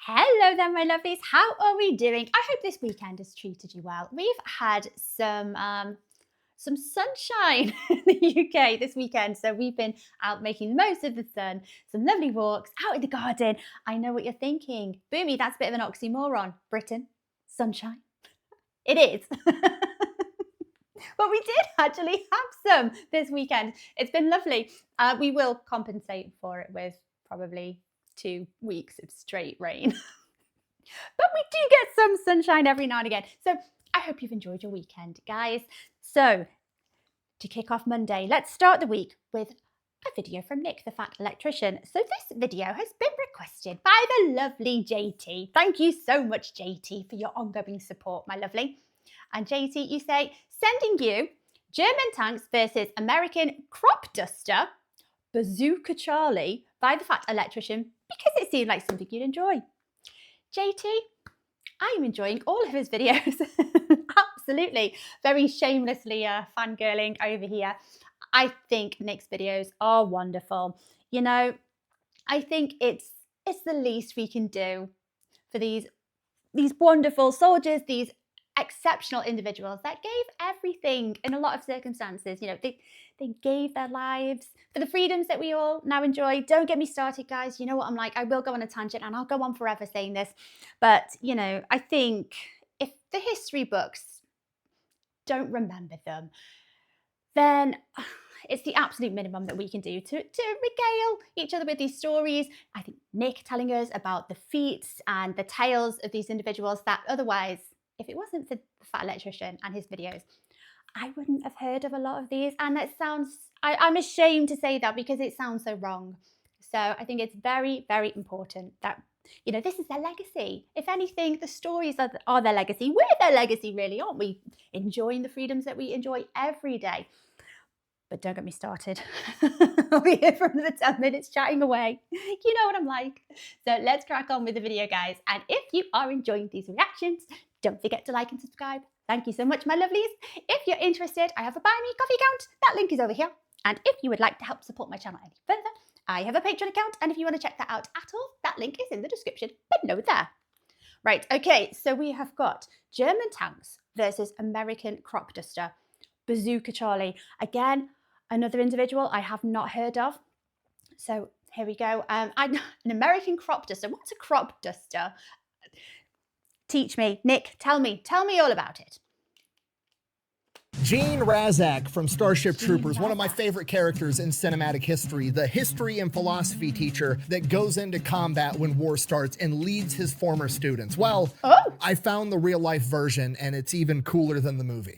Hello there, my lovelies. How are we doing? I hope this weekend has treated you well. We've had some sunshine in the UK this weekend, so we've been out making the most of the sun, some lovely walks out in the garden. I know what you're thinking. Boomy, that's a bit of an oxymoron. Britain, sunshine. It is. But we did actually have some this weekend. It's been lovely. We will compensate for it with probably 2 weeks of straight rain. But we do get some sunshine every now and again. So I hope you've enjoyed your weekend, guys. So to kick off Monday, let's start the week with a video from Nick, the Fat Electrician. So this video has been requested by the lovely JT. Thank you so much, JT, for your ongoing support, my lovely. And JT, you say, sending you German tanks versus American Cropduster, Bazooka Charlie by the Fat Electrician because it seemed like something you'd enjoy. JT, I am enjoying all of his videos. Absolutely. Very shamelessly fangirling over here. I think Nick's videos are wonderful. You know, I think it's the least we can do for these wonderful soldiers, these exceptional individuals that gave everything in a lot of circumstances. You know, they gave their lives for the freedoms that we all now enjoy. Don't get me started, guys. You know what I'm like. I will go on a tangent and I'll go on forever saying this. But, you know, I think if the history books don't remember them, then it's the absolute minimum that we can do to regale each other with these stories. I think Nick telling us about the feats and the tales of these individuals that otherwise, if it wasn't for the Fat Electrician and his videos, I wouldn't have heard of a lot of these. And that sounds, I'm ashamed to say that because it sounds so wrong. So I think it's very, very important that, you know, this is their legacy. If anything, the stories are their legacy. We're their legacy, really, aren't we? Enjoying the freedoms that we enjoy every day. But don't get me started. I'll be here for another 10 minutes chatting away. You know what I'm like. So let's crack on with the video, guys. And if you are enjoying these reactions, don't forget to like and subscribe. Thank you so much, my lovelies. If you're interested, I have a Buy Me Coffee account. That link is over here. And if you would like to help support my channel any further, I have a Patreon account. And if you want to check that out at all, that link is in the description below there. Right, okay, so we have got German tanks versus American Cropduster, Bazooka Charlie. Again, another individual I have not heard of. So here we go. An American Cropduster. What's a Cropduster? Teach me. Nick, tell me all about it. Gene Razak from Starship Troopers, one of my favorite characters in cinematic history, the history and philosophy teacher that goes into combat when war starts and leads his former students. Well, I found the real life version and it's even cooler than the movie.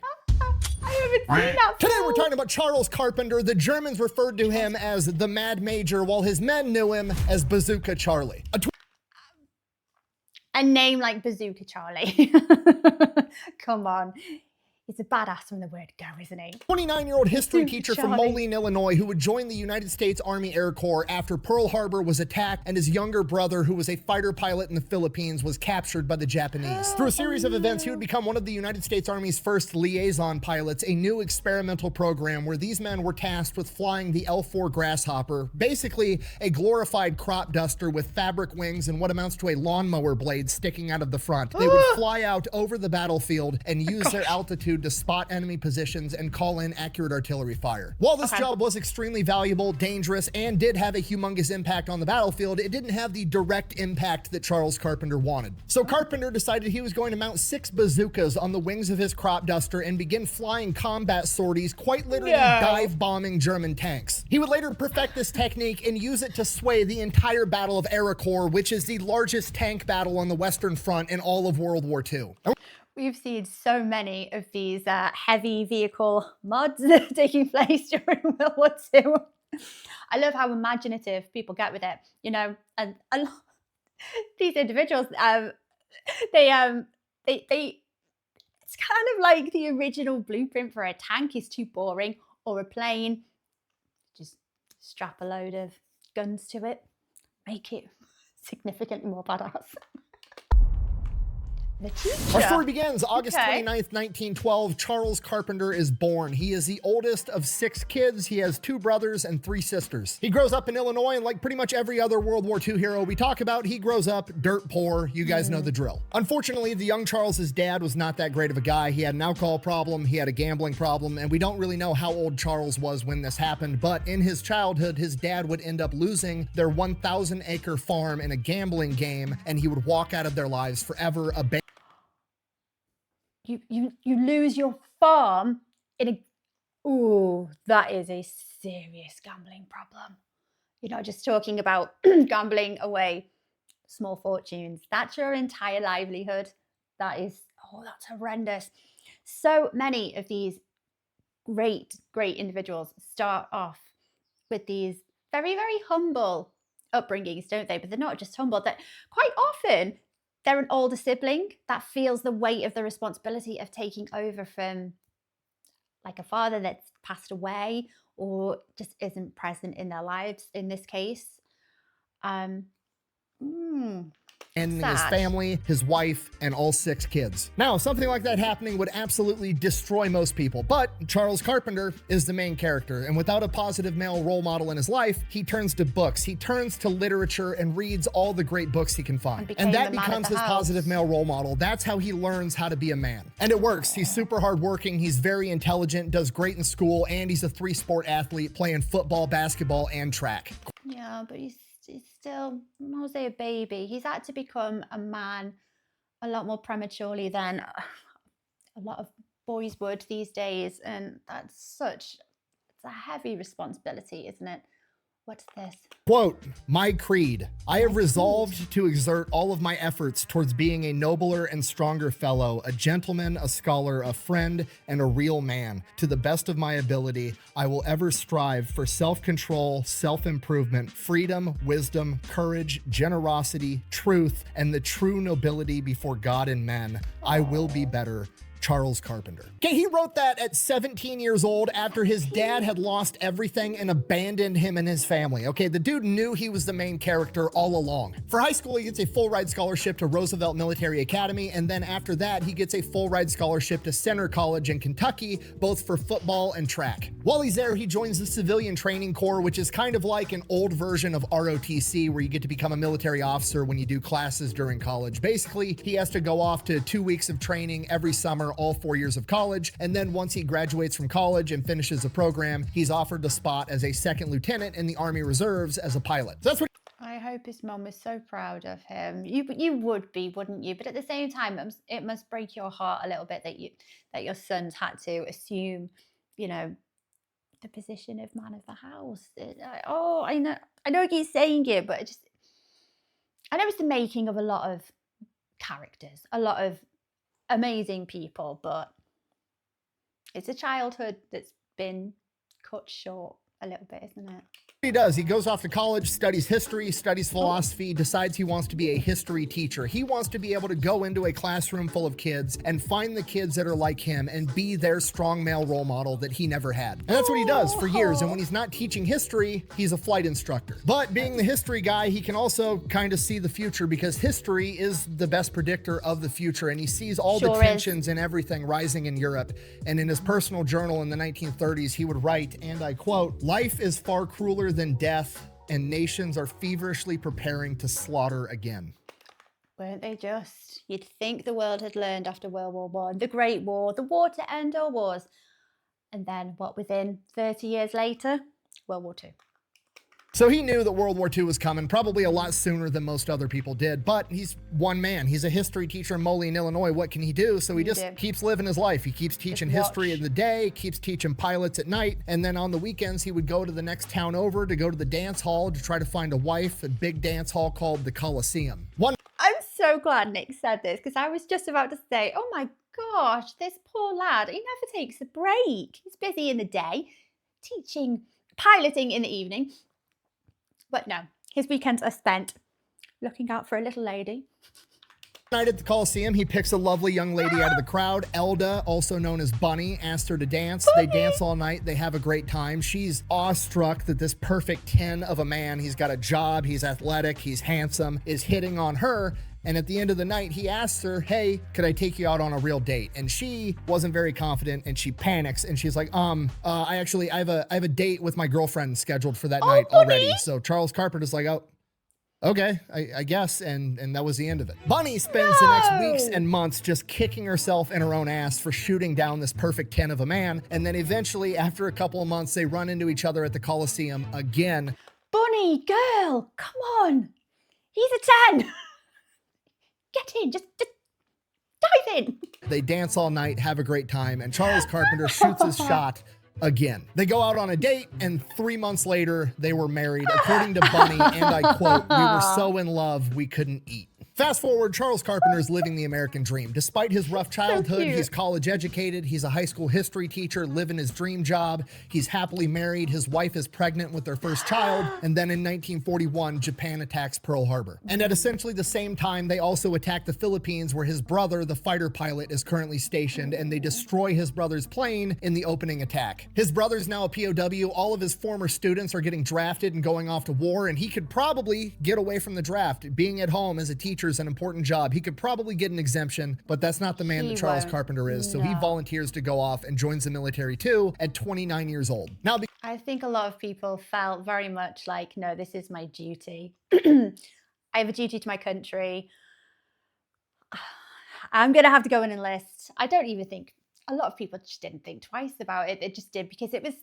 I haven't seen that. Today we're talking about Charles Carpenter. The Germans referred to him as the Mad Major, while his men knew him as Bazooka Charlie. A name like Bazooka Charlie. Come on. He's a badass from the word go, isn't he? 29-year-old history teacher from Charlie. Moline, Illinois, who would join the United States Army Arracourt after Pearl Harbor was attacked and his younger brother, who was a fighter pilot in the Philippines, was captured by the Japanese. Through a series of events, he would become one of the United States Army's first liaison pilots, a new experimental program where these men were tasked with flying the L-4 Grasshopper, basically a glorified crop duster with fabric wings and what amounts to a lawnmower blade sticking out of the front. They would fly out over the battlefield and use their altitude to spot enemy positions and call in accurate artillery fire. While this job was extremely valuable, dangerous, and did have a humongous impact on the battlefield, it didn't have the direct impact that Charles Carpenter wanted. So Carpenter decided he was going to mount 6 bazookas on the wings of his crop duster and begin flying combat sorties, quite literally dive bombing German tanks. He would later perfect this technique and use it to sway the entire Battle of Arracourt, which is the largest tank battle on the Western Front in all of World War II. We've seen so many of these heavy vehicle mods taking place during World War II. I love how imaginative people get with it, you know, and a lot these individuals, it's kind of like the original blueprint for a tank is too boring, or a plane. Just strap a load of guns to it, make it significantly more badass. The teacher. Our story begins August Okay. 29th, 1912. Charles Carpenter is born. He is the oldest of 6 kids. He has 2 brothers and 3 sisters. He grows up in Illinois, and like pretty much every other World War II hero we talk about, he grows up dirt poor. You guys know the drill. Unfortunately, the young Charles's dad was not that great of a guy. He had an alcohol problem, he had a gambling problem, and we don't really know how old Charles was when this happened, but in his childhood, his dad would end up losing their 1,000-acre farm in a gambling game, and he would walk out of their lives forever. You lose your farm in a... Ooh, that is a serious gambling problem. You're not just talking about gambling away small fortunes. That's your entire livelihood. That is... Oh, that's horrendous. So many of these great individuals start off with these very, very humble upbringings, don't they? But they're not just humble. That quite often they're an older sibling that feels the weight of the responsibility of taking over from like a father that's passed away or just isn't present in their lives in this case. And his family, his wife, and all 6 kids. Now, something like that happening would absolutely destroy most people, but Charles Carpenter is the main character, and without a positive male role model in his life, he turns to books, he turns to literature, and reads all the great books he can find. And that becomes his positive male role model. That's how he learns how to be a man. And it works. He's super hardworking, he's very intelligent, does great in school, and he's a 3-sport athlete playing football, basketball, and track. Yeah, but he's still, I'll say, a baby. He's had to become a man a lot more prematurely than a lot of boys would these days, and it's a heavy responsibility, isn't it? What's this? Quote, "My creed, I have resolved to exert all of my efforts towards being a nobler and stronger fellow, a gentleman, a scholar, a friend, and a real man. To the best of my ability, I will ever strive for self-control, self-improvement, freedom, wisdom, courage, generosity, truth, and the true nobility before God and men. I will be better. Charles Carpenter." Okay, he wrote that at 17 years old after his dad had lost everything and abandoned him and his family. Okay, the dude knew he was the main character all along. For high school, he gets a full-ride scholarship to Roosevelt Military Academy, and then after that, he gets a full-ride scholarship to Center College in Kentucky, both for football and track. While he's there, he joins the Civilian Training Corps, which is kind of like an old version of ROTC, where you get to become a military officer when you do classes during college. Basically, he has to go off to 2 weeks of training every summer, all 4 years of college, and then once he graduates from college and finishes the program, he's offered a spot as a 2nd lieutenant in the Army Reserves as a pilot. So that's what... I hope his mom was so proud of him. You would be, wouldn't you? But at the same time, it must break your heart a little bit that your son's had to assume, you know, the position of man of the house. I know I keep saying it, but I know it's the making of a lot of characters, a lot of amazing people, but it's a childhood that's been cut short a little bit, isn't it? He does. He goes off to college, studies history, studies philosophy, decides he wants to be a history teacher. He wants to be able to go into a classroom full of kids and find the kids that are like him and be their strong male role model that he never had. And that's what he does for years. And when he's not teaching history, he's a flight instructor. But being the history guy, he can also kind of see the future, because history is the best predictor of the future. And he sees all the tensions and everything rising in Europe. And in his personal journal in the 1930s, he would write, and I quote, "Life is far crueler than death, and nations are feverishly preparing to slaughter again." Weren't they just? You'd think the world had learned after World War I, the Great War, the war to end all wars. And then what, within 30 years later? World War II. So he knew that World War II was coming, probably a lot sooner than most other people did, but he's one man. He's a history teacher in Moline, Illinois. What can he do? So he just keeps living his life. He keeps teaching history in the day, keeps teaching pilots at night, and then on the weekends he would go to the next town over to go to the dance hall to try to find a wife, a big dance hall called the Coliseum. I'm so glad Nick said this, because I was just about to say, oh my gosh, this poor lad, he never takes a break. He's busy in the day, piloting in the evening. But no, his weekends are spent looking out for a little lady. Night at the Coliseum, he picks a lovely young lady out of the crowd. Elda, also known as Bunny, asked her to dance. Bunny. They dance all night. They have a great time. She's awestruck that this perfect 10 of a man, he's got a job, he's athletic, he's handsome, is hitting on her. And at the end of the night, he asks her, hey, could I take you out on a real date? And she wasn't very confident, and she panics, and she's like, I have a date with my girlfriend scheduled for that night already. So Charles Carpenter's like, oh, okay, I guess, and that was the end of it. Bunny spends the next weeks and months just kicking herself in her own ass for shooting down this perfect 10 of a man, and then eventually, after a couple of months, they run into each other at the Coliseum again. Bunny, girl, come on. He's a 10. Get in, just dive in. They dance all night, have a great time, and Charles Carpenter shoots his shot again. They go out on a date, and 3 months later, they were married. According to Bunny, and I quote, we were so in love, we couldn't eat. Fast forward, Charles Carpenter is living the American dream. Despite his rough childhood, he's college educated, he's a high school history teacher, living his dream job. He's happily married, his wife is pregnant with their first child, and then in 1941, Japan attacks Pearl Harbor. And at essentially the same time, they also attack the Philippines, where his brother, the fighter pilot, is currently stationed, and they destroy his brother's plane in the opening attack. His brother's now a POW, all of his former students are getting drafted and going off to war, and he could probably get away from the draft. Being at home as a teacher is an important job. He could probably get an exemption, but that's not the man that Charles Carpenter is. So he volunteers to go off and joins the military too at 29 years old. Now, I think a lot of people felt very much like, no, this is my duty. I have a duty to my country. I'm going to have to go and enlist. I don't even think, a lot of people just didn't think twice about it. It just did, because it was,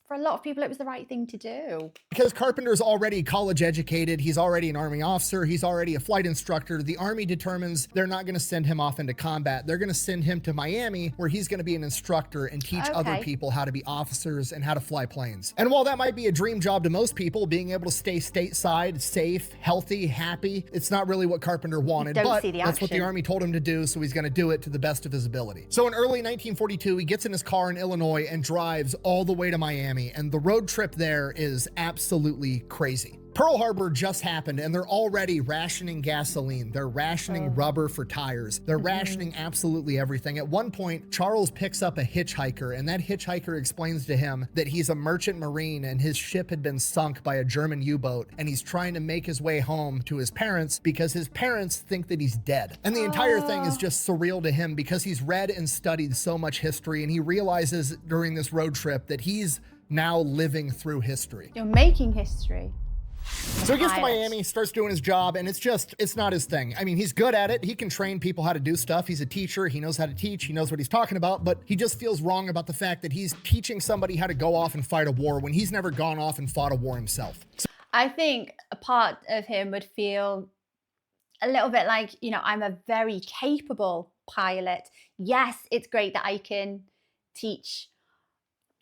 for a lot of people, it was the right thing to do. Because Carpenter's already college educated, he's already an Army officer, he's already a flight instructor, the Army determines they're not going to send him off into combat. They're going to send him to Miami, where he's going to be an instructor and teach other people how to be officers and how to fly planes. And while that might be a dream job to most people, being able to stay stateside, safe, healthy, happy, it's not really what Carpenter wanted, but that's what the Army told him to do, so he's going to do it to the best of his ability. So in early 1942, he gets in his car in Illinois and drives all the way to Miami. And the road trip there is absolutely crazy. Pearl Harbor just happened, and they're already rationing gasoline. They're rationing rubber for tires. They're rationing absolutely everything. At one point, Charles picks up a hitchhiker, and that hitchhiker explains to him that he's a merchant marine and his ship had been sunk by a German U-boat, and he's trying to make his way home to his parents because his parents think that he's dead. And the entire thing is just surreal to him because he's read and studied so much history, and he realizes during this road trip that he's now living through history. You're making history. So he gets to Miami, starts doing his job, and it's not his thing. I mean, he's good at it. He can train people how to do stuff. He's a teacher. He knows how to teach. He knows what he's talking about, but he just feels wrong about the fact that he's teaching somebody how to go off and fight a war when he's never gone off and fought a war himself. I think a part of him would feel a little bit like, you know, I'm a very capable pilot. Yes, it's great that I can teach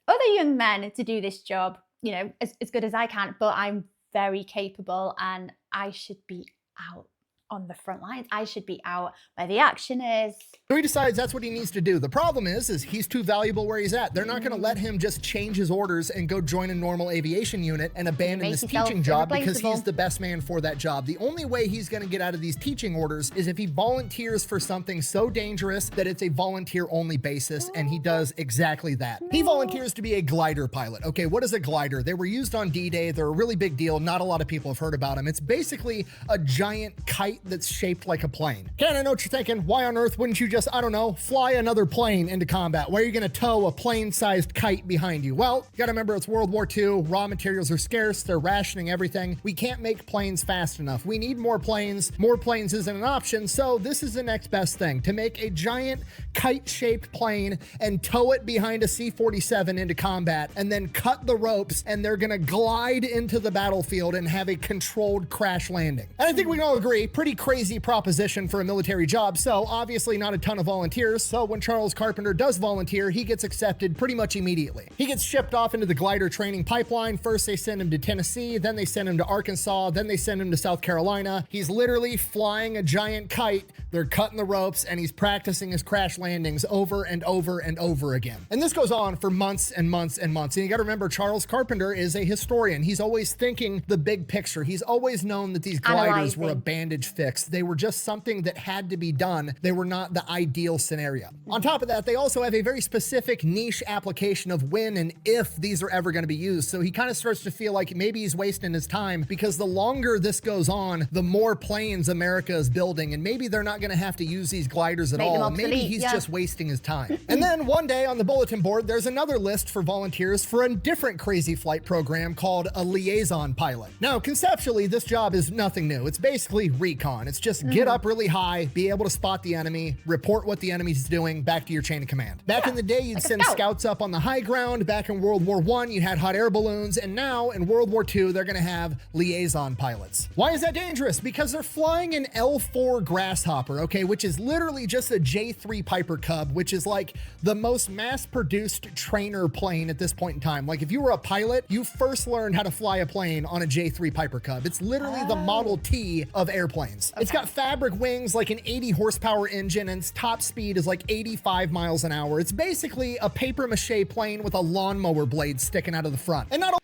other young men to do this job, you know, as good as I can, but I'm very capable and I should be out on the front lines. I should be out where the action is. So he decides that's what he needs to do. The problem is he's too valuable where he's at. They're not going to let him just change his orders and go join a normal aviation unit and abandon this teaching job because he's the best man for that job. The only way he's going to get out of these teaching orders is if he volunteers for something so dangerous that it's a volunteer-only basis, and he does exactly that. He volunteers to be a glider pilot. Okay, what is a glider? They were used on D-Day. They're a really big deal. Not a lot of people have heard about them. It's basically a giant kite that's shaped like a plane. Ken, I know what you're thinking. Why on earth wouldn't you just, I don't know, fly another plane into combat? Why are you going to tow a plane-sized kite behind you? Well, you got to remember it's World War II. Raw materials are scarce. They're rationing everything. We can't make planes fast enough. We need more planes. More planes isn't an option. So this is the next best thing, to make a giant kite-shaped plane and tow it behind a C-47 into combat and then cut the ropes, and they're going to glide into the battlefield and have a controlled crash landing. And I think we can all agree, pretty crazy proposition for a military job. So obviously not a ton of volunteers. So when Charles Carpenter does volunteer, he gets accepted pretty much immediately. He gets shipped off into the glider training pipeline. First they send him to Tennessee, then they send him to Arkansas, then they send him to South Carolina. He's literally flying a giant kite. They're cutting the ropes and he's practicing his crash landings over and over and over again. And this goes on for months and months and months. And you got to remember, Charles Carpenter is a historian. He's always thinking the big picture. He's always known that these gliders were a bandage fix. They were just something that had to be done. They were not the ideal scenario. On top of that, they also have a very specific niche application of when and if these are ever going to be used. So he kind of starts to feel like maybe he's wasting his time, because the longer this goes on, the more planes America is building, and maybe they're not going to have to use these gliders at all. Maybe he's just wasting his time. And then one day on the bulletin board, there's another list for volunteers for a different crazy flight program called a liaison pilot. Now, conceptually, this job is nothing new. It's basically recon. It's just get up really high, be able to spot the enemy, report what the enemy's doing back to your chain of command. Back in the day, you'd send scouts up on the high ground. Back in World War I, you had hot air balloons. And now in World War II, they're going to have liaison pilots. Why is that dangerous? Because they're flying an L4 Grasshopper, okay, which is literally just a J3 Piper Cub, which is like the most mass-produced trainer plane at this point in time. Like if you were a pilot, you first learned how to fly a plane on a J3 Piper Cub. It's literally the Model T of airplanes. It's got fabric wings, like an 80 horsepower engine, and its top speed is like 85 miles an hour. It's basically a paper mache plane with a lawnmower blade sticking out of the front. And not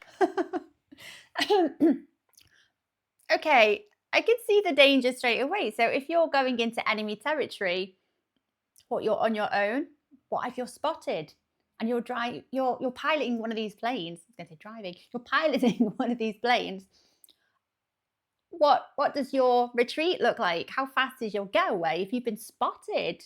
Okay, I could see the danger straight away. So if you're going into enemy territory, you're on your own, what if you're spotted and you're piloting one of these planes? I was going to say driving. You're piloting one of these planes. What does your retreat look like? How fast is your getaway if you've been spotted?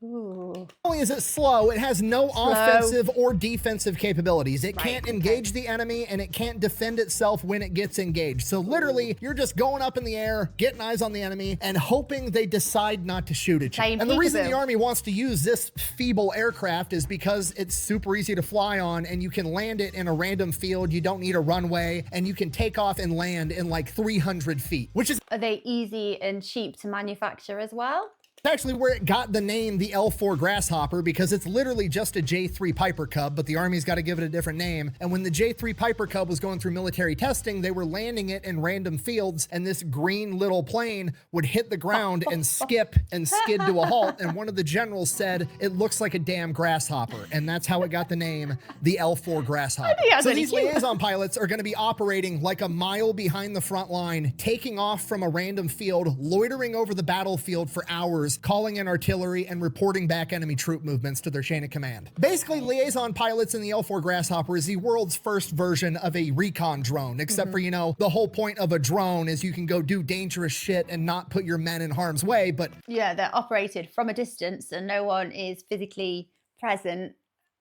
Ooh. Not only is it slow, it has no offensive or defensive capabilities. It can't engage the enemy, and it can't defend itself when it gets engaged. So literally, you're just going up in the air, getting eyes on the enemy, and hoping they decide not to shoot at you. And the reason the Army wants to use this feeble aircraft is because it's super easy to fly on, and you can land it in a random field. You don't need a runway, and you can take off and land in like 300 feet, which is... Are they easy and cheap to manufacture as well? Actually where it got the name the L4 Grasshopper, because it's literally just a J3 Piper Cub, but the Army's got to give it a different name. And when the J3 Piper Cub was going through military testing, they were landing it in random fields, and this green little plane would hit the ground and skip and skid to a halt. And one of the generals said, it looks like a damn grasshopper. And that's how it got the name the L4 Grasshopper. So these liaison pilots are going to be operating like a mile behind the front line, taking off from a random field, loitering over the battlefield for hours, calling in artillery, and reporting back enemy troop movements to their chain of command. Basically, liaison pilots in the L4 Grasshopper is the world's first version of a recon drone, except for, you know, the whole point of a drone is you can go do dangerous shit and not put your men in harm's way, but... Yeah, they're operated from a distance and no one is physically present.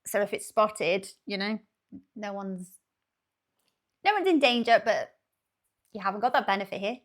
So if it's spotted, you know, no one's in danger, but you haven't got that benefit here.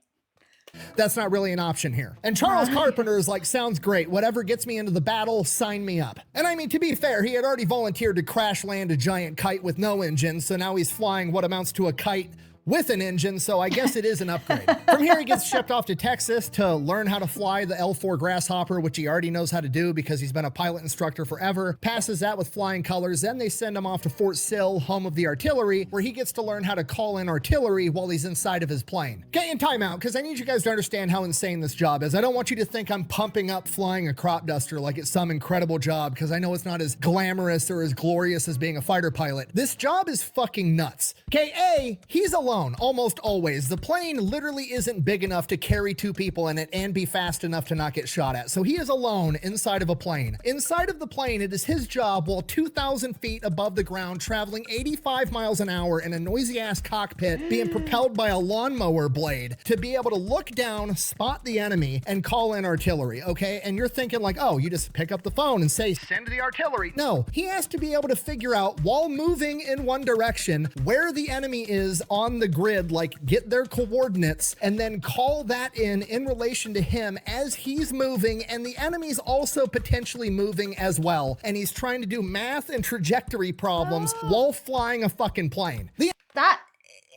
That's not really an option here. And Charles Carpenter is like, sounds great. Whatever gets me into the battle, sign me up. And I mean, to be fair, he had already volunteered to crash land a giant kite with no engine, so now he's flying what amounts to a kite with an engine, so I guess it is an upgrade. From here, he gets shipped off to Texas to learn how to fly the L4 Grasshopper, which he already knows how to do because he's been a pilot instructor forever. Passes that with flying colors. Then they send him off to Fort Sill, home of the artillery, where he gets to learn how to call in artillery while he's inside of his plane. Okay, in timeout, because I need you guys to understand how insane this job is. I don't want you to think I'm pumping up flying a Cropduster like it's some incredible job, because I know it's not as glamorous or as glorious as being a fighter pilot. This job is fucking nuts. Okay, he's alone almost always. The plane literally isn't big enough to carry two people in it and be fast enough to not get shot at. So he is alone inside of a plane. Inside of the plane, it is his job while 2,000 feet above the ground, traveling 85 miles an hour in a noisy ass cockpit, being propelled by a lawnmower blade, to be able to look down, spot the enemy, and call in artillery, okay? And you're thinking like, oh, you just pick up the phone and say, send the artillery. No, he has to be able to figure out, while moving in one direction, where the enemy is on the grid, like get their coordinates, and then call that in relation to him as he's moving, and the enemy's also potentially moving as well. And he's trying to do math and trajectory problems while flying a fucking plane. That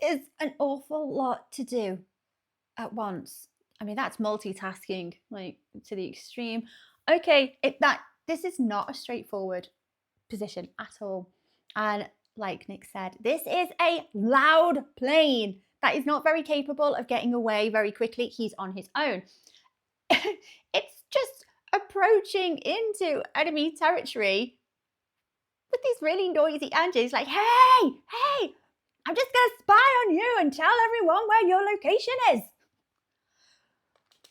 is an awful lot to do at once. I mean, that's multitasking, like, to the extreme. Okay, this is not a straightforward position at all. And like Nick said, this is a loud plane that is not very capable of getting away very quickly. He's on his own. It's just approaching into enemy territory with these really noisy engines, like, hey, I'm just gonna spy on you and tell everyone where your location is.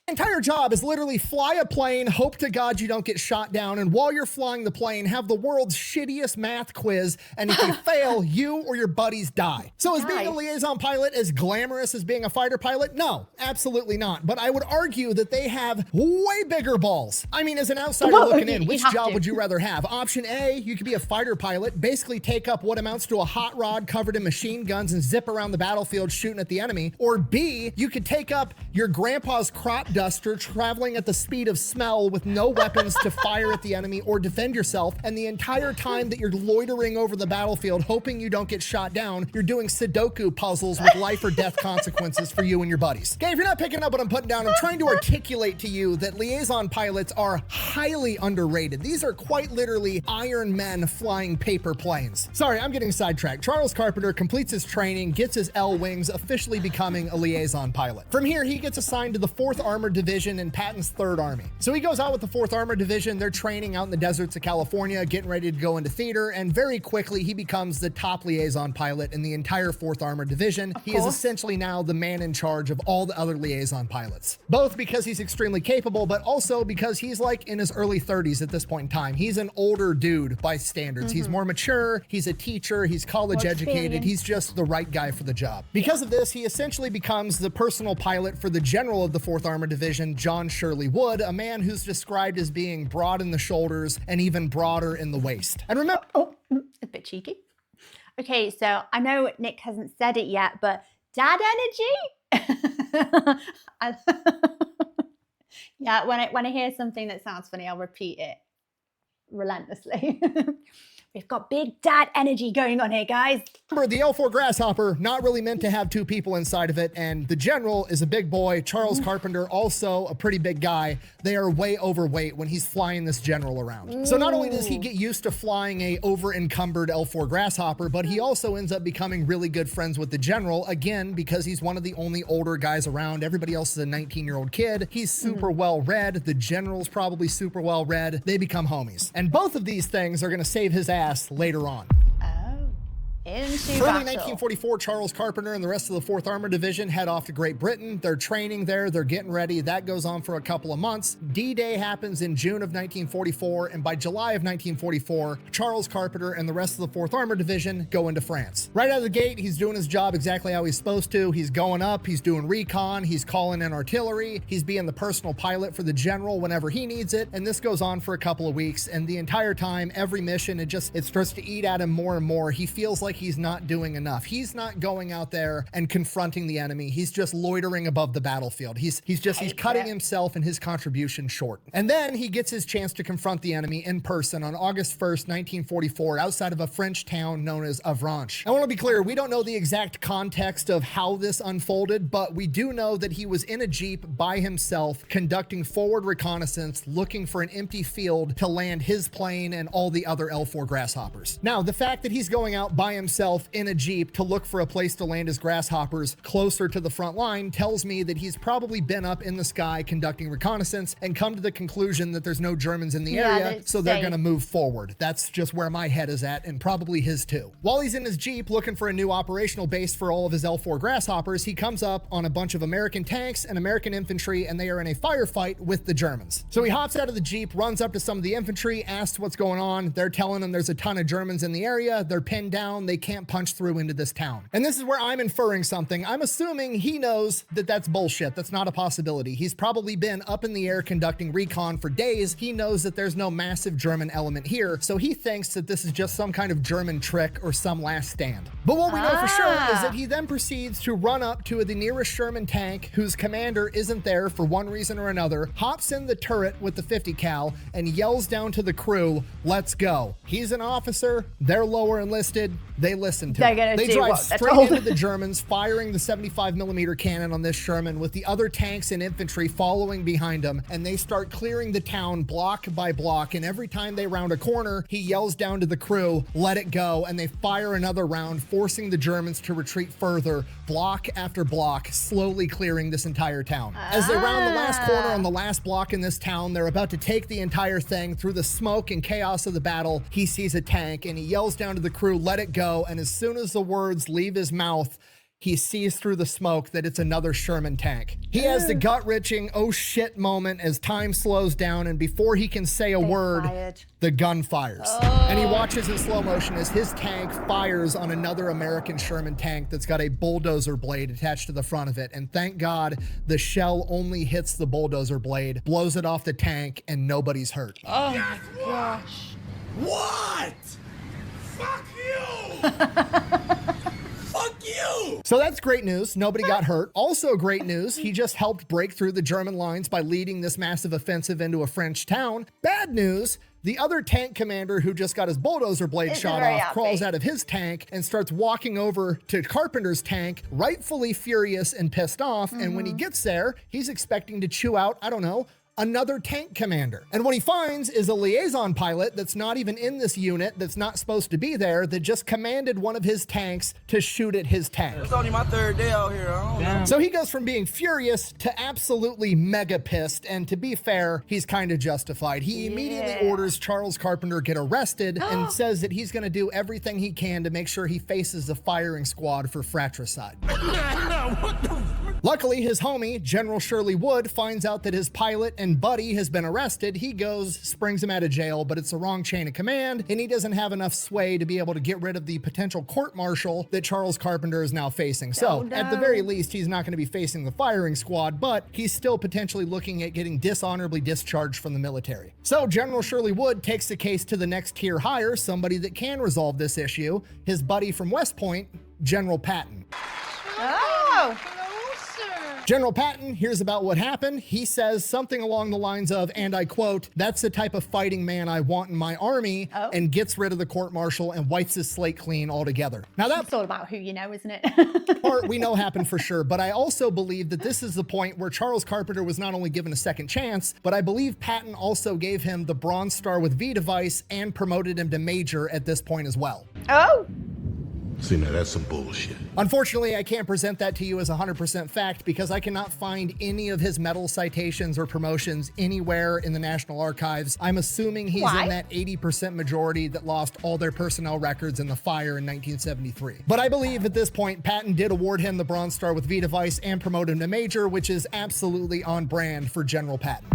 Entire job is literally fly a plane, hope to God you don't get shot down, and while you're flying the plane, have the world's shittiest math quiz, and if you fail, you or your buddies die. So is being a liaison pilot as glamorous as being a fighter pilot? No, absolutely not. But I would argue that they have way bigger balls. I mean, as an outsider looking in, which job would you rather have? Option A, you could be a fighter pilot, basically take up what amounts to a hot rod covered in machine guns and zip around the battlefield shooting at the enemy. Or B, you could take up your grandpa's Cropduster, traveling at the speed of smell with no weapons to fire at the enemy or defend yourself, and the entire time that you're loitering over the battlefield hoping you don't get shot down, you're doing Sudoku puzzles with life or death consequences for you and your buddies. Okay, if you're not picking up what I'm putting down, I'm trying to articulate to you that liaison pilots are highly underrated. These are quite literally Iron Men flying paper planes. Sorry, I'm getting sidetracked. Charles Carpenter completes his training, gets his L-wings, officially becoming a liaison pilot. From here, he gets assigned to the 4th Armored Division in Patton's 3rd Army. So he goes out with the 4th Armored Division. They're training out in the deserts of California, getting ready to go into theater, and very quickly he becomes the top liaison pilot in the entire 4th Armored Division. He is essentially now the man in charge of all the other liaison pilots, both because he's extremely capable, but also because he's like in his early 30s at this point in time. He's an older dude by standards. He's more mature, he's a teacher, he's college educated, he's just the right guy for the job. Because of this, he essentially becomes the personal pilot for the general of the 4th Armored Division, John Shirley Wood, a man who's described as being broad in the shoulders and even broader in the waist. And remember, a bit cheeky. Okay, so I know Nick hasn't said it yet, but dad energy? Yeah, when I hear something that sounds funny, I'll repeat it relentlessly. We've got big dad energy going on here, guys. Remember, the L4 Grasshopper, not really meant to have 2 people inside of it, and the general is a big boy. Charles Carpenter, also a pretty big guy. They are way overweight when he's flying this general around. So not only does he get used to flying a over-encumbered L4 Grasshopper, but he also ends up becoming really good friends with the general, again, because he's one of the only older guys around. Everybody else is a 19-year-old kid. He's super well-read. The general's probably super well-read. They become homies. And both of these things are going to save his ass later on. Early 1944, Charles Carpenter and the rest of the 4th Armored Division head off to Great Britain. They're training there. They're getting ready. That goes on for a couple of months. D-Day happens in June of 1944, and by July of 1944, Charles Carpenter and the rest of the 4th Armored Division go into France. Right out of the gate, he's doing his job exactly how he's supposed to. He's going up. He's doing recon. He's calling in artillery. He's being the personal pilot for the general whenever he needs it, and this goes on for a couple of weeks, and the entire time, every mission, it starts to eat at him more and more. He feels like he's not doing enough. He's not going out there and confronting the enemy. He's just loitering above the battlefield. He's cutting himself and his contribution short. And then he gets his chance to confront the enemy in person on August 1st, 1944, outside of a French town known as Avranches. I want to be clear, we don't know the exact context of how this unfolded, but we do know that he was in a Jeep by himself conducting forward reconnaissance, looking for an empty field to land his plane and all the other L4 Grasshoppers. Now, the fact that he's going out by himself in a Jeep to look for a place to land his grasshoppers closer to the front line tells me that he's probably been up in the sky conducting reconnaissance and come to the conclusion that there's no Germans in the area, so they're going to move forward. That's just where my head is at, and probably his too. While he's in his Jeep looking for a new operational base for all of his L4 Grasshoppers, he comes up on a bunch of American tanks and American infantry, and they are in a firefight with the Germans. So he hops out of the Jeep, runs up to some of the infantry, asks what's going on. They're telling him there's a ton of Germans in the area. They're pinned down. They can't punch through into this town. And this is where I'm inferring something. I'm assuming he knows that that's bullshit. That's not a possibility. He's probably been up in the air conducting recon for days. He knows that there's no massive German element here, so he thinks that this is just some kind of German trick or some last stand. But what we know for sure is that he then proceeds to run up to the nearest Sherman tank, whose commander isn't there for one reason or another, hops in the turret with the 50 cal, and yells down to the crew, "Let's go." He's an officer. They're lower enlisted. They listen to him. They drive straight into the Germans, firing the 75mm cannon on this Sherman with the other tanks and infantry following behind them, and they start clearing the town block by block, and every time they round a corner, he yells down to the crew, "Let it go," and they fire another round, forcing the Germans to retreat further, block after block, slowly clearing this entire town. As they round the last corner on the last block in this town, they're about to take the entire thing. Through the smoke and chaos of the battle, he sees a tank, and he yells down to the crew, "Let it go," and as soon as the words leave his mouth, he sees through the smoke that it's another Sherman tank. He has the gut-wrenching oh shit moment as time slows down, and before he can say a word, the gun fires. And he watches in slow motion as his tank fires on another American Sherman tank that's got a bulldozer blade attached to the front of it. And thank God the shell only hits the bulldozer blade, blows it off the tank, and nobody's hurt. Oh my gosh. What? Fuck you! Fuck you! So that's great news. Nobody got hurt. Also great news, he just helped break through the German lines by leading this massive offensive into a French town. Bad news, the other tank commander who just got his bulldozer blade shot off crawls out of his tank and starts walking over to Carpenter's tank, rightfully furious and pissed off. And when he gets there, he's expecting to chew out, I don't know, another tank commander. And what he finds is a liaison pilot that's not even in this unit, that's not supposed to be there, that just commanded one of his tanks to shoot at his tank. It's only my third day out here. I don't know. So he goes from being furious to absolutely mega pissed, and to be fair, he's kind of justified. He immediately orders Charles Carpenter get arrested and says that he's gonna do everything he can to make sure he faces the firing squad for fratricide. Luckily, his homie, General Shirley Wood, finds out that his pilot and buddy has been arrested. He goes, springs him out of jail, but it's the wrong chain of command, and he doesn't have enough sway to be able to get rid of the potential court-martial that Charles Carpenter is now facing. So, at the very least, he's not going to be facing the firing squad, but he's still potentially looking at getting dishonorably discharged from the military. So, General Shirley Wood takes the case to the next tier higher, somebody that can resolve this issue, his buddy from West Point, General Patton. Oh! General Patton hears about what happened. He says something along the lines of, and I quote, "That's the type of fighting man I want in my army," and gets rid of the court-martial and wipes his slate clean altogether. Now that's all about who you know, isn't it? part we know happened for sure, but I also believe that this is the point where Charles Carpenter was not only given a second chance, but I believe Patton also gave him the Bronze Star with V device and promoted him to Major at this point as well. Oh! See, now that's some bullshit. Unfortunately, I can't present that to you as 100% fact because I cannot find any of his medal citations or promotions anywhere in the National Archives. I'm assuming he's in that 80% majority that lost all their personnel records in the fire in 1973. But I believe at this point, Patton did award him the Bronze Star with V device and promote him to Major, which is absolutely on brand for General Patton.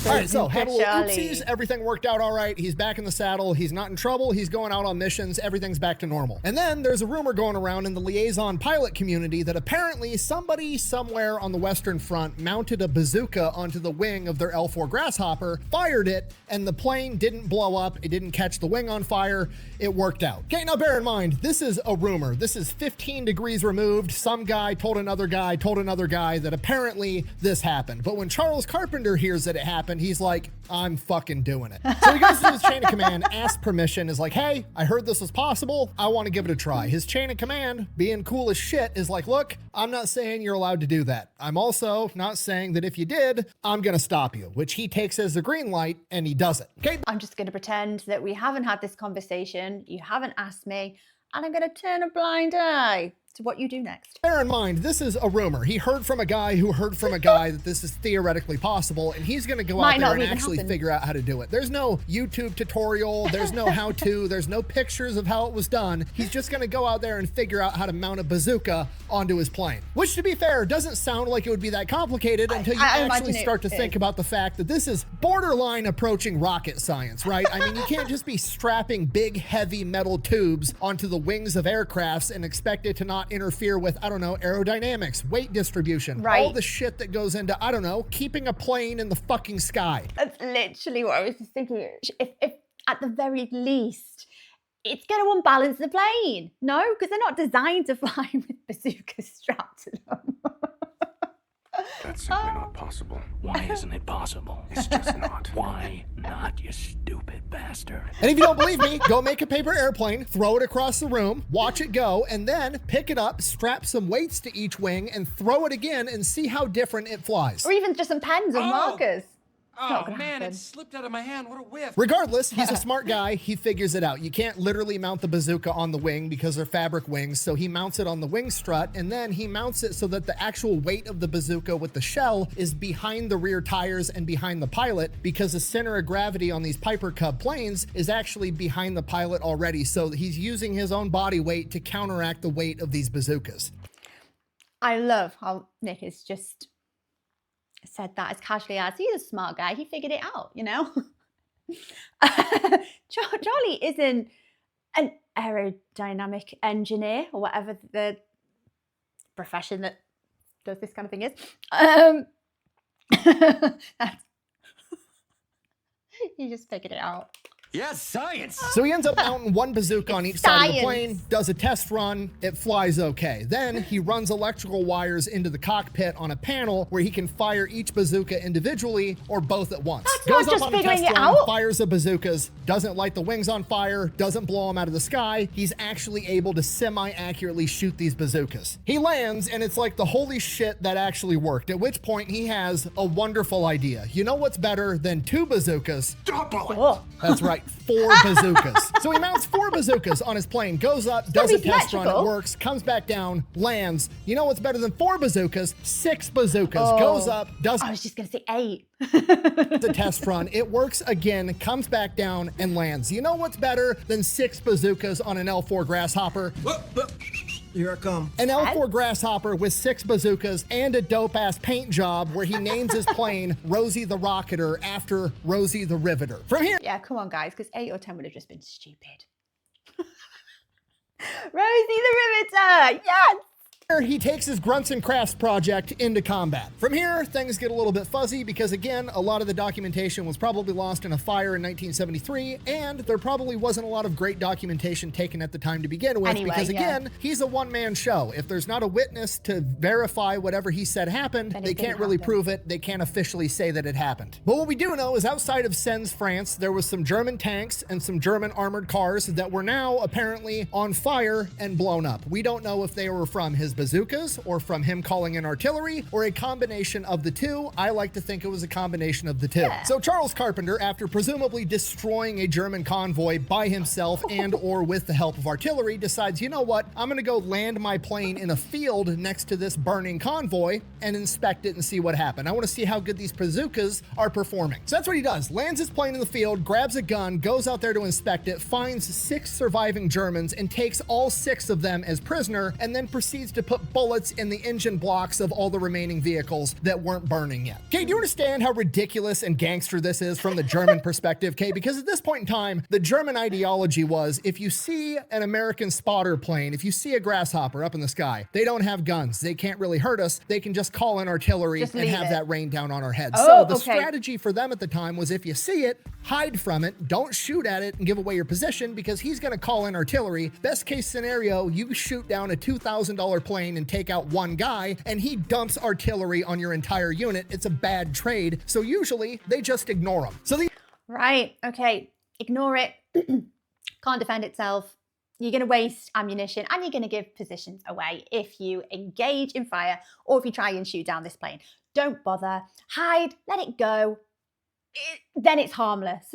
All right, so had a little oopsies, everything worked out all right. He's back in the saddle. He's not in trouble. He's going out on missions. Everything's back to normal. And then there's a rumor going around in the liaison pilot community that apparently somebody somewhere on the Western Front mounted a bazooka onto the wing of their L4 Grasshopper, fired it, and the plane didn't blow up. It didn't catch the wing on fire. It worked out. Okay, now bear in mind, this is a rumor. This is 15 degrees removed. Some guy told another guy that apparently this happened. But when Charles Carpenter hears that it happened, he's like, I'm fucking doing it. So he goes to his chain of command, asks permission, is like, hey, I heard this was possible. I want to give it a try. His chain of command, being cool as shit, is like, look, I'm not saying you're allowed to do that. I'm also not saying that if you did, I'm going to stop you, which he takes as the green light, and he does it. Okay. I'm just going to pretend that we haven't had this conversation. You haven't asked me, and I'm going to turn a blind eye to what you do next. Bear in mind, this is a rumor. He heard from a guy who heard from a guy that this is theoretically possible, and he's going to go out there and actually figure out how to do it. There's no YouTube tutorial. There's no how-to. There's no pictures of how it was done. He's just going to go out there and figure out how to mount a bazooka onto his plane. Which, to be fair, doesn't sound like it would be that complicated until you actually start to think about the fact that this is borderline approaching rocket science, right? I mean, you can't just be strapping big, heavy metal tubes onto the wings of aircrafts and expect it to not interfere with, I don't know, aerodynamics, weight distribution, all the shit that goes into, I don't know, keeping a plane in the fucking sky. That's literally what I was just thinking. If at the very least, it's going to unbalance the plane. No, because they're not designed to fly with bazookas strapped to them. That's simply not possible. Why isn't it possible? It's just not. Why not, you stupid bastard? And if you don't believe me, go make a paper airplane, throw it across the room, watch it go, and then pick it up, strap some weights to each wing, and throw it again and see how different it flies. Or even just some pens and markers. not Oh gonna man, happen. it slipped out of my hand. What a whiff. Regardless, he's a smart guy. He figures it out. You can't literally mount the bazooka on the wing because they're fabric wings, so he mounts it on the wing strut, and then he mounts it so that the actual weight of the bazooka with the shell is behind the rear tires and behind the pilot, because the center of gravity on these Piper Cub planes is actually behind the pilot already, so he's using his own body weight to counteract the weight of these bazookas. I love how Nick has just said that as casually as he's a smart guy. He figured it out, you know? Charlie isn't an aerodynamic engineer or whatever the profession that does this kind of thing is. He just figured it out. Yes, science. So he ends up mounting one bazooka on each side of the plane, does a test run, it flies okay. Then he runs electrical wires into the cockpit on a panel where he can fire each bazooka individually or both at once. That's Goes not up just on a figuring test it run, out. fires the bazookas, doesn't light the wings on fire, doesn't blow them out of the sky. He's actually able to semi-accurately shoot these bazookas. He lands and it's like the holy shit, that actually worked. At which point he has a wonderful idea. You know what's better than 2 bazookas? Oh. That's right, 4 bazookas. So he mounts 4 bazookas on his plane, goes up, does a be test run, it symmetrical. works, comes back down, lands. You know what's better than 4 bazookas? 6 bazookas. Oh. Goes up, does I was just going to say 8. the test run, it works again, comes back down, and lands. You know what's better than 6 bazookas on an L4 Grasshopper? Here I come. An L4 Grasshopper with 6 bazookas and a dope-ass paint job where he names his plane Rosie the Rocketer after Rosie the Riveter. From here, Yeah, come on, guys, because 8 or 10 would have just been stupid. Rosie the Riveter! Yes! he takes his Grunts and Crafts project into combat. From here, things get a little bit fuzzy because, again, a lot of the documentation was probably lost in a fire in 1973, and there probably wasn't a lot of great documentation taken at the time to begin with, Anyway, because, yeah. again, he's a one-man show. If there's not a witness to verify whatever he said happened, Then it they didn't can't really happen. prove it. They can't officially say that it happened. But what we do know is outside of Sens, France, there was some German tanks and some German armored cars that were now apparently on fire and blown up. We don't know if they were from his bazookas or from him calling in artillery or a combination of the two. I like to think it was a combination of the two. Yeah. So Charles Carpenter, after presumably destroying a German convoy by himself and or with the help of artillery, decides, you know what, I'm gonna go land my plane in a field next to this burning convoy and inspect it and see what happened. I wanna see how good these bazookas are performing. So that's what he does. Lands his plane in the field, grabs a gun, goes out there to inspect it, finds 6 surviving Germans and takes all 6 of them as prisoner, and then proceeds to put bullets in the engine blocks of all the remaining vehicles that weren't burning yet. Okay, do you understand how ridiculous and gangster this is from the German perspective, okay? Because at this point in time, the German ideology was, if you see an American spotter plane, if you see a Grasshopper up in the sky, they don't have guns. They can't really hurt us. They can just call in artillery Just and leave have it. that rain down on our heads. Oh, So the okay. strategy for them at the time was, if you see it, hide from it, don't shoot at it and give away your position, because he's gonna call in artillery. Best case scenario, you shoot down a $2,000 plane and take out one guy, and he dumps artillery on your entire unit. It's a bad trade. So usually they just ignore him. So the Right, okay, ignore it. Can't defend itself. You're going to waste ammunition and you're going to give positions away if you engage in fire or if you try and shoot down this plane. Don't bother. Hide, let it go. Then it's harmless.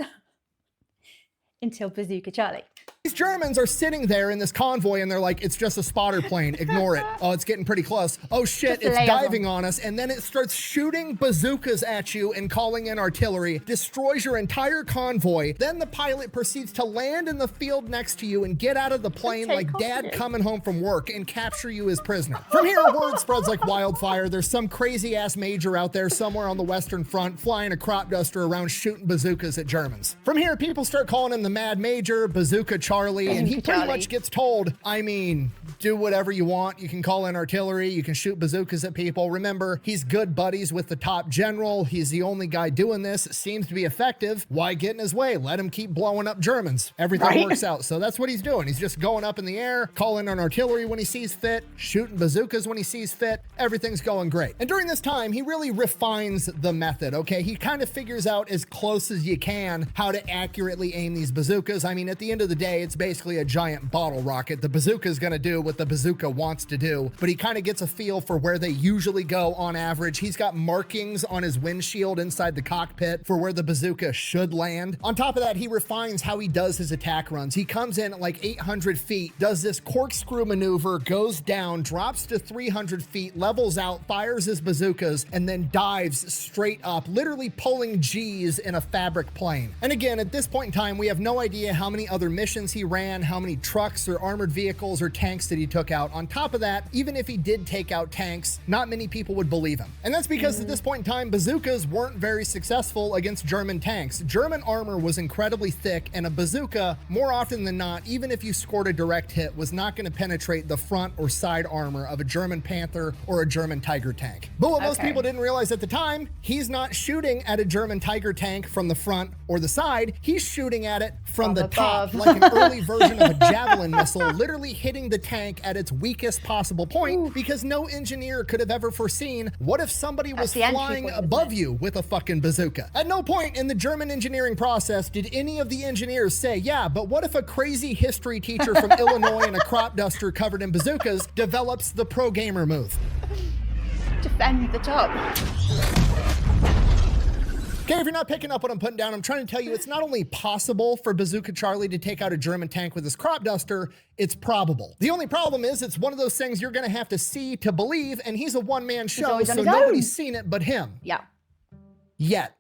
Until Bazooka Charlie. These Germans are sitting there in this convoy and they're like, it's just a spotter plane, ignore it. Oh, it's getting pretty close. Oh shit, Just a it's liaison. diving on us. And then it starts shooting bazookas at you and calling in artillery, destroys your entire convoy. Then the pilot proceeds to land in the field next to you and get out of the plane take like off dad you. coming home from work and capture you as prisoner. From here, word spreads like wildfire. There's some crazy ass major out there somewhere on the Western Front flying a Cropduster around shooting bazookas at Germans. From here, people start calling him the Mad Major, Bazooka Charlie, and he Bazooka pretty Charlie. much gets told, I mean, do whatever you want. You can call in artillery. You can shoot bazookas at people. Remember, he's good buddies with the top general. He's the only guy doing this. It seems to be effective. Why get in his way? Let him keep blowing up Germans. Everything Right? works out. So that's what he's doing. He's just going up in the air, calling in artillery when he sees fit, shooting bazookas when he sees fit. Everything's going great. And during this time, he really refines the method, okay? He kind of figures out as close as you can how to accurately aim these bazookas. I mean, at the end of the day, it's basically a giant bottle rocket. The bazooka is going to do what the bazooka wants to do, but he kind of gets a feel for where they usually go on average. He's got markings on his windshield inside the cockpit for where the bazooka should land. On top of that, he refines how he does his attack runs. He comes in at like 800 feet, does this corkscrew maneuver, goes down, drops to 300 feet, levels out, fires his bazookas, and then dives straight up, literally pulling G's in a fabric plane. And again, at this point in time, we have no idea how many other missions he ran, how many trucks or armored vehicles or tanks that he took out. On top of that, even if he did take out tanks, not many people would believe him. And that's because at this point in time, bazookas weren't very successful against German tanks. German armor was incredibly thick, and a bazooka, more often than not, even if you scored a direct hit, was not going to penetrate the front or side armor of a German Panther or a German Tiger tank. But what most people didn't realize at the time, he's not shooting at a German Tiger tank from the front or the side, he's shooting at it from the top, like an early version of a javelin missile, literally hitting the tank at its weakest possible point, because no engineer could have ever foreseen, what if somebody was flying above you with a fucking bazooka? At no point in the German engineering process did any of the engineers say, yeah, but what if a crazy history teacher from Illinois in a crop duster covered in bazookas develops the pro gamer move? Defend the top. Okay, if you're not picking up what I'm putting down, I'm trying to tell you it's not only possible for Bazooka Charlie to take out a German tank with his crop duster, it's probable. The only problem is it's one of those things you're gonna have to see to believe, and he's a one-man show, so nobody's seen it but him. Yeah. Yet.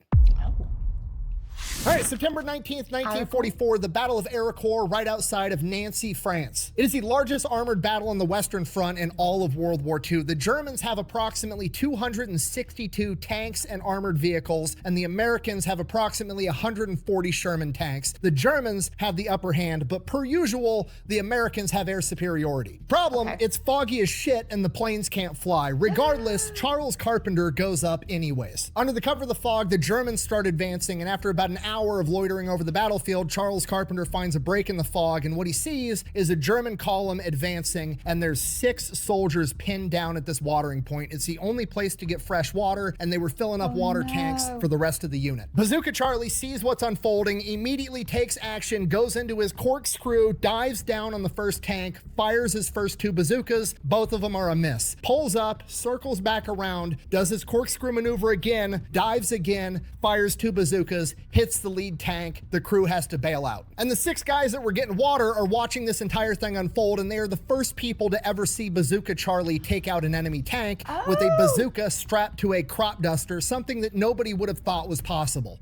All right, September 19th, 1944, the Battle of Arracourt, right outside of Nancy, France. It is the largest armored battle on the Western Front in all of World War II. The Germans have approximately 262 tanks and armored vehicles, and the Americans have approximately 140 Sherman tanks. The Germans have the upper hand, but per usual, the Americans have air superiority. Problem, it's foggy as shit and the planes can't fly. Regardless, Charles Carpenter goes up anyways. Under the cover of the fog, the Germans start advancing, and after about an hour of loitering over the battlefield, Charles Carpenter finds a break in the fog, and what he sees is a German column advancing, and there's 6 soldiers pinned down at this watering point. It's the only place to get fresh water, and they were filling up water tanks for the rest of the unit. Bazooka Charlie sees what's unfolding, immediately takes action, goes into his corkscrew, dives down on the first tank, fires his first 2 bazookas. Both of them are a miss. Pulls up, circles back around, does his corkscrew maneuver again, dives again, fires 2 bazookas, hits the lead tank. The crew has to bail out. And the 6 guys that were getting water are watching this entire thing unfold, and they are the first people to ever see Bazooka Charlie take out an enemy tank with a bazooka strapped to a crop duster, something that nobody would have thought was possible.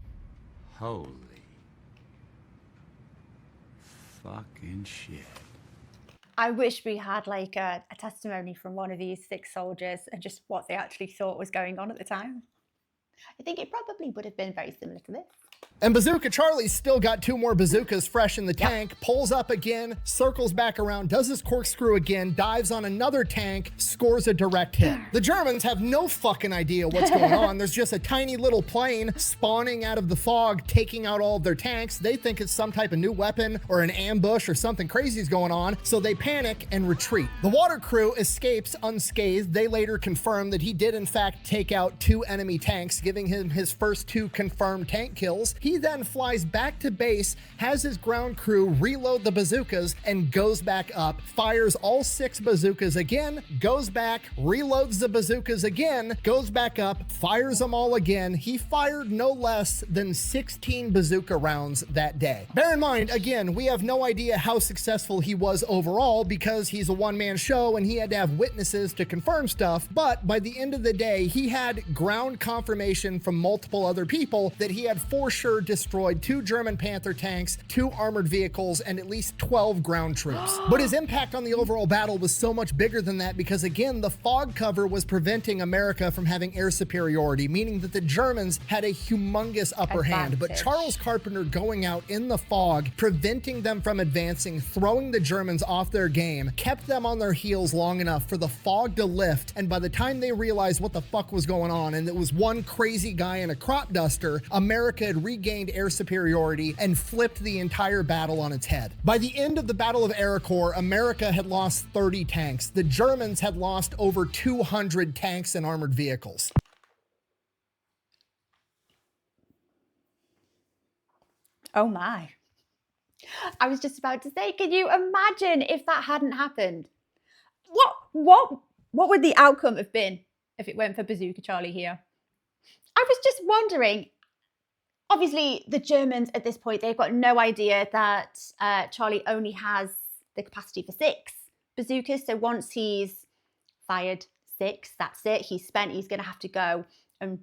Holy fucking shit. I wish we had like a testimony from one of these 6 soldiers and just what they actually thought was going on at the time. I think it probably would have been very similar to this. And Bazooka Charlie's still got 2 more bazookas fresh in the tank, pulls up again, circles back around, does his corkscrew again, dives on another tank, scores a direct hit. The Germans have no fucking idea what's going on. There's just a tiny little plane spawning out of the fog, taking out all of their tanks. They think it's some type of new weapon or an ambush or something crazy is going on, so they panic and retreat. The water crew escapes unscathed. They later confirm that he did in fact take out 2 enemy tanks, giving him his first 2 confirmed tank kills. He then flies back to base, has his ground crew reload the bazookas, and goes back up, fires all 6 bazookas again, goes back, reloads the bazookas again, goes back up, fires them all again. He fired no less than 16 bazooka rounds that day. Bear in mind, again, we have no idea how successful he was overall because he's a one-man show and he had to have witnesses to confirm stuff, but by the end of the day, he had ground confirmation from multiple other people that he had for sure destroyed 2 German Panther tanks, 2 armored vehicles, and at least 12 ground troops. But his impact on the overall battle was so much bigger than that because, again, the fog cover was preventing America from having air superiority, meaning that the Germans had a humongous upper hand. But Charles Carpenter going out in the fog, preventing them from advancing, throwing the Germans off their game, kept them on their heels long enough for the fog to lift, and by the time they realized what the fuck was going on, and it was one crazy guy in a crop duster, America had regained air superiority and flipped the entire battle on its head. By the end of the Battle of Arracourt, America had lost 30 tanks. The Germans had lost over 200 tanks and armored vehicles. Oh my. I was just about to say, can you imagine if that hadn't happened? What would the outcome have been if it went for Bazooka Charlie here? I was just wondering. Obviously, the Germans at this point, they've got no idea that Charlie only has the capacity for 6 bazookas. So once he's fired 6, that's it. He's spent. He's going to have to go and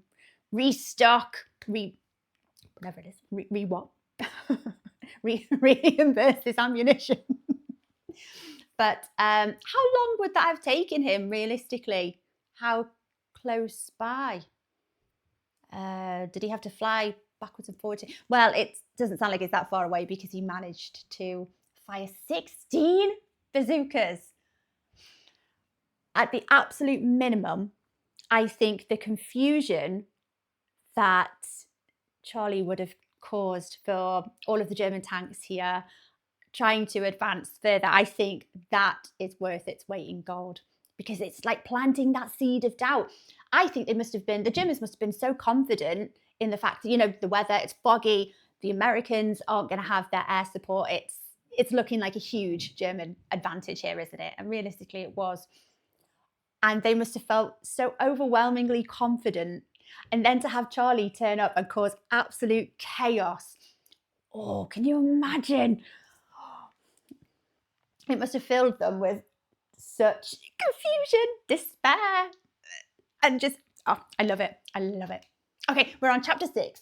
restock, whatever it is, what? Reimburse this ammunition. But how long would that have taken him realistically? How close by? Did he have to fly backwards and forwards? Well, it doesn't sound like it's that far away because he managed to fire 16 bazookas. At the absolute minimum, I think the confusion that Charlie would have caused for all of the German tanks here trying to advance further, I think that is worth its weight in gold, because it's like planting that seed of doubt. I think the Germans must have been so confident in the fact that, you know, the weather, it's foggy, the Americans aren't going to have their air support. It's looking like a huge German advantage here, isn't it? And realistically it was. And they must have felt so overwhelmingly confident. And then to have Charlie turn up and cause absolute chaos. Oh, can you imagine? It must have filled them with such confusion, despair, and just, oh, I love it. I love it. Okay, we're on chapter 6,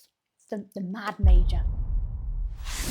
the Mad Major.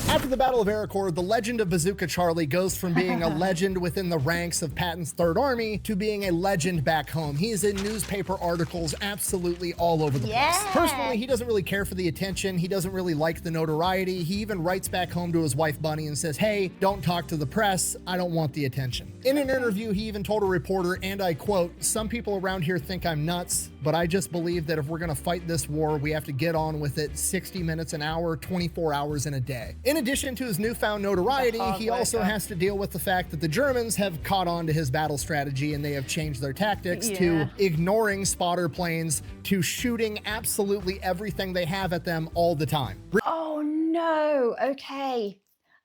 After the Battle of Arracourt, the legend of Bazooka Charlie goes from being a legend within the ranks of Patton's Third Army to being a legend back home. He is in newspaper articles absolutely all over the place. Personally, he doesn't really care for the attention. He doesn't really like the notoriety. He even writes back home to his wife Bunny and says, hey, don't talk to the press. I don't want the attention. In an interview, he even told a reporter, and I quote, some people around here think I'm nuts, but I just believe that if we're going to fight this war, we have to get on with it 60 minutes an hour, 24 hours in a day. In addition to his newfound notoriety, he also has to deal with the fact that the Germans have caught on to his battle strategy and they have changed their tactics to ignoring spotter planes, to shooting absolutely everything they have at them all the time. Oh no, okay.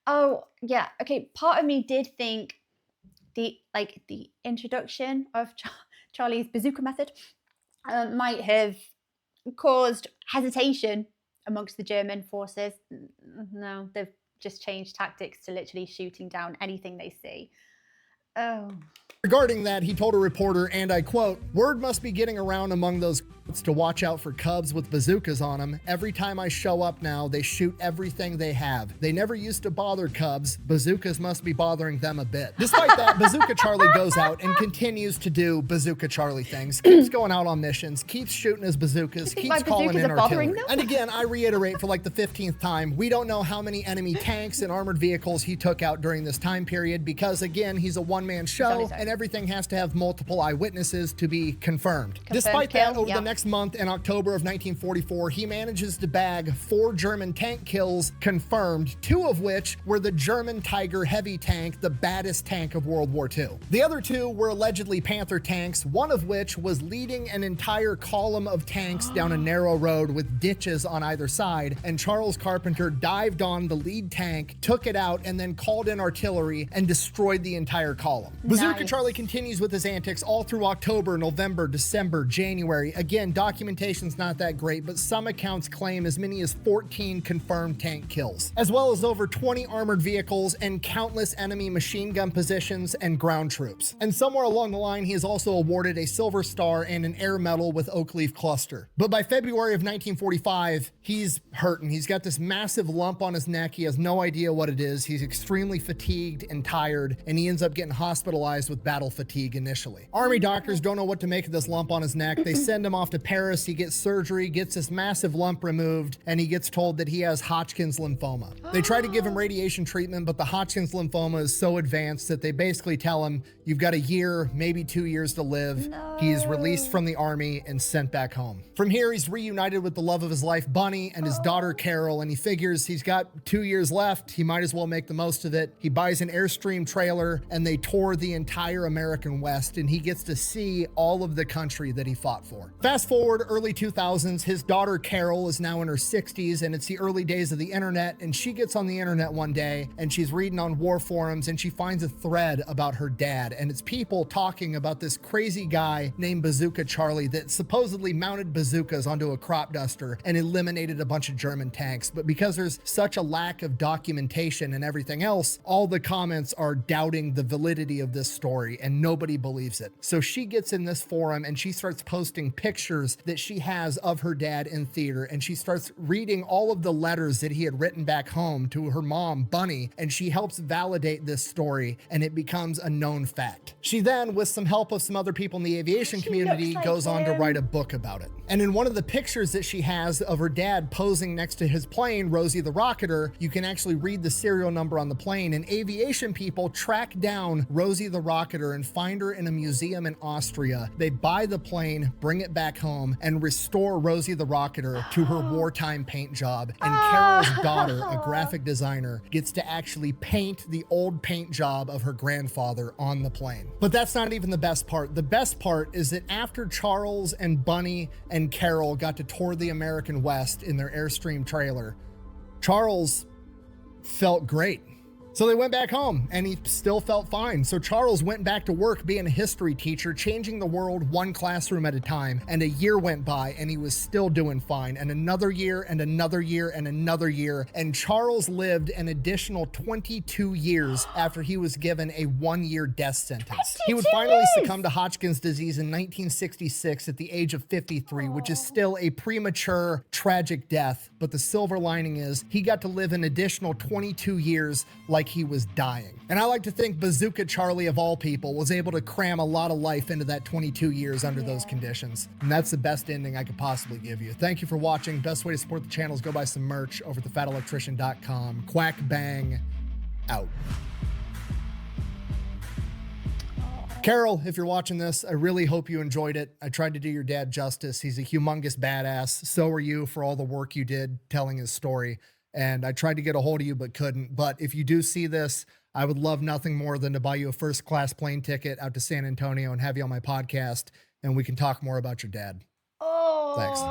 Oh yeah, okay. Part of me did think the introduction of Charlie's bazooka method might have caused hesitation amongst the German forces. No, they've just changed tactics to literally shooting down anything they see. Oh. Regarding that, he told a reporter, and I quote, word must be getting around among those to watch out for cubs with bazookas on them. Every time I show up now, they shoot everything they have. They never used to bother cubs. Bazookas must be bothering them a bit. Despite that, Bazooka Charlie goes out and continues to do Bazooka Charlie things, keeps going out on missions, keeps shooting his bazookas, keeps calling in artillery. And again, I reiterate for like the 15th time, we don't know how many enemy tanks and armored vehicles he took out during this time period because, again, he's a one-man show and everything has to have multiple eyewitnesses to be confirmed. Despite that, over the next month in October of 1944, he manages to bag 4 German tank kills confirmed, 2 of which were the German Tiger heavy tank, the baddest tank of World War II. The other 2 were allegedly Panther tanks, one of which was leading an entire column of tanks down a narrow road with ditches on either side, and Charles Carpenter dived on the lead tank, took it out, and then called in artillery and destroyed the entire column. Bazooka Charlie continues with his antics all through October, November, December, January. Again, documentation's not that great, but some accounts claim as many as 14 confirmed tank kills, as well as over 20 armored vehicles and countless enemy machine gun positions and ground troops. And somewhere along the line, he is also awarded a Silver Star and an Air Medal with Oak Leaf Cluster. But by February of 1945, he's hurting. He's got this massive lump on his neck. He has no idea what it is. He's extremely fatigued and tired, and he ends up getting hospitalized with battle fatigue initially. Army doctors don't know what to make of this lump on his neck. They send him off to Paris. He gets surgery, gets this massive lump removed, and he gets told that he has Hodgkin's lymphoma. They try to give him radiation treatment, but the Hodgkin's lymphoma is so advanced that they basically tell him, you've got a year, maybe 2 years to live. He's released from the army and sent back home. From here, he's reunited with the love of his life, Bunny, and his daughter, Carol, and he figures he's got 2 years left. He might as well make the most of it. He buys an Airstream trailer, and they tour the entire entire American West, and he gets to see all of the country that he fought for. Fast forward early 2000s, his daughter Carol is now in her 60s, and it's the early days of the internet, and she gets on the internet one day and she's reading on war forums and she finds a thread about her dad, and it's people talking about this crazy guy named Bazooka Charlie that supposedly mounted bazookas onto a Cropduster and eliminated a bunch of German tanks. But because there's such a lack of documentation and everything else, all the comments are doubting the validity of this story and nobody believes it. So she gets in this forum and she starts posting pictures that she has of her dad in theater, and she starts reading all of the letters that he had written back home to her mom, Bunny, and she helps validate this story and it becomes a known fact. She then, with some help of some other people in the aviation community, goes on to write a book about it. And in one of the pictures that she has of her dad posing next to his plane, Rosie the Rocketer, you can actually read the serial number on the plane, and aviation people track down Rosie the Rocketer and find her in a museum in Austria. They buy the plane, bring it back home, and restore Rosie the Rocketer to her wartime paint job. And Carol's daughter, a graphic designer, gets to actually paint the old paint job of her grandfather on the plane. But that's not even the best part. The best part is that after Charles and Bunny and Carol got to tour the American West in their Airstream trailer, Charles felt great. So they went back home and he still felt fine. So Charles went back to work being a history teacher, changing the world one classroom at a time. And a year went by and he was still doing fine. And another year and another year and another year. And Charles lived an additional 22 years after he was given a 1-year death sentence. He would finally succumb to Hodgkin's disease in 1966 at the age of 53, which is still a premature, tragic death. But the silver lining is he got to live an additional 22 years like he was dying. And I like to think Bazooka Charlie, of all people, was able to cram a lot of life into that 22 years under those conditions. And that's the best ending I could possibly give you. Thank you for watching. Best way to support the channel is go buy some merch over at thefatelectrician.com. Quack bang out. Carol, if you're watching this, I really hope you enjoyed it. I tried to do your dad justice. He's a humongous badass. So are you for all the work you did telling his story. And I tried to get a hold of you, but couldn't. But if you do see this, I would love nothing more than to buy you a first-class plane ticket out to San Antonio and have you on my podcast, and we can talk more about your dad. Oh. Thanks.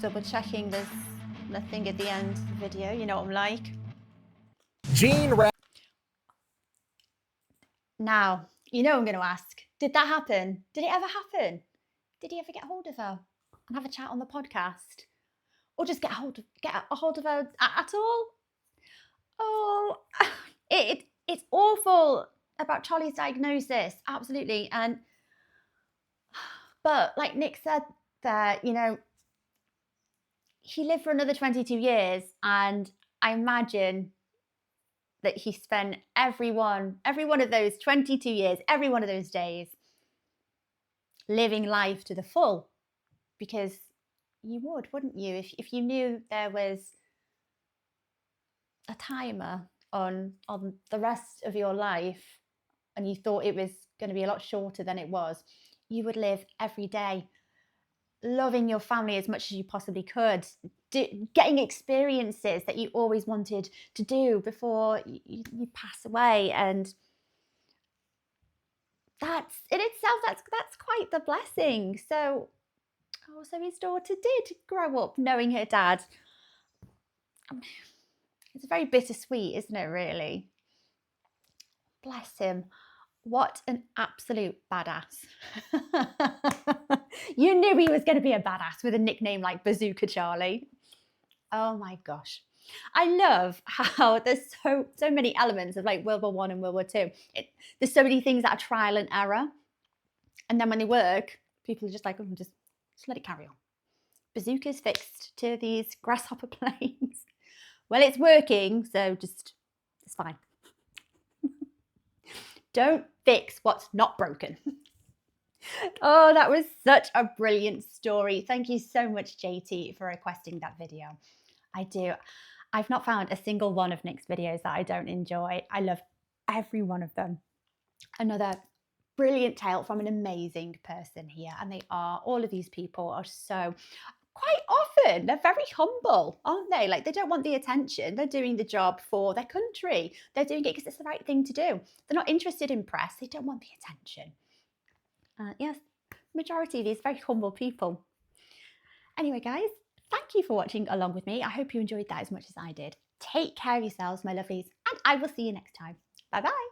Double checking there's nothing at the end of the video. You know what I'm like. Gene. Now, you know I'm going to ask, did that happen? Did it ever happen? Did he ever get hold of her and have a chat on the podcast? Or just get a hold of her at all? Oh, it's awful about Charlie's diagnosis, absolutely. But like Nick said there, you know, he lived for another 22 years, and I imagine that he spent every one of those 22 years, every one of those days, living life to the full, because you would, wouldn't you? If you knew there was a timer on the rest of your life and you thought it was going to be a lot shorter than it was, you would live every day loving your family as much as you possibly could, getting experiences that you always wanted to do before you pass away. And that's in itself, that's quite the blessing. So his daughter did grow up knowing her dad. It's very bittersweet, isn't it, really? Bless him. What an absolute badass. You knew he was going to be a badass with a nickname like Bazooka Charlie. Oh my gosh. I love how there's so many elements of like World War I and World War II. There's so many things that are trial and error. And then when they work, people are just like, oh, just let it carry on. Bazooka's fixed to these grasshopper planes. Well, it's working, so it's fine. Don't fix what's not broken. Oh, that was such a brilliant story. Thank you so much, JT, for requesting that video. I do. I've not found a single one of Nick's videos that I don't enjoy. I love every one of them. Another brilliant tale from an amazing person here. And all of these people are so, quite often they're very humble, aren't they? Like, they don't want the attention. They're doing the job for their country. They're doing it because it's the right thing to do. They're not interested in press. They don't want the attention. Yes, majority of these very humble people. Anyway, guys, thank you for watching along with me. I hope you enjoyed that as much as I did. Take care of yourselves, my lovelies, and I will see you next time. Bye-bye.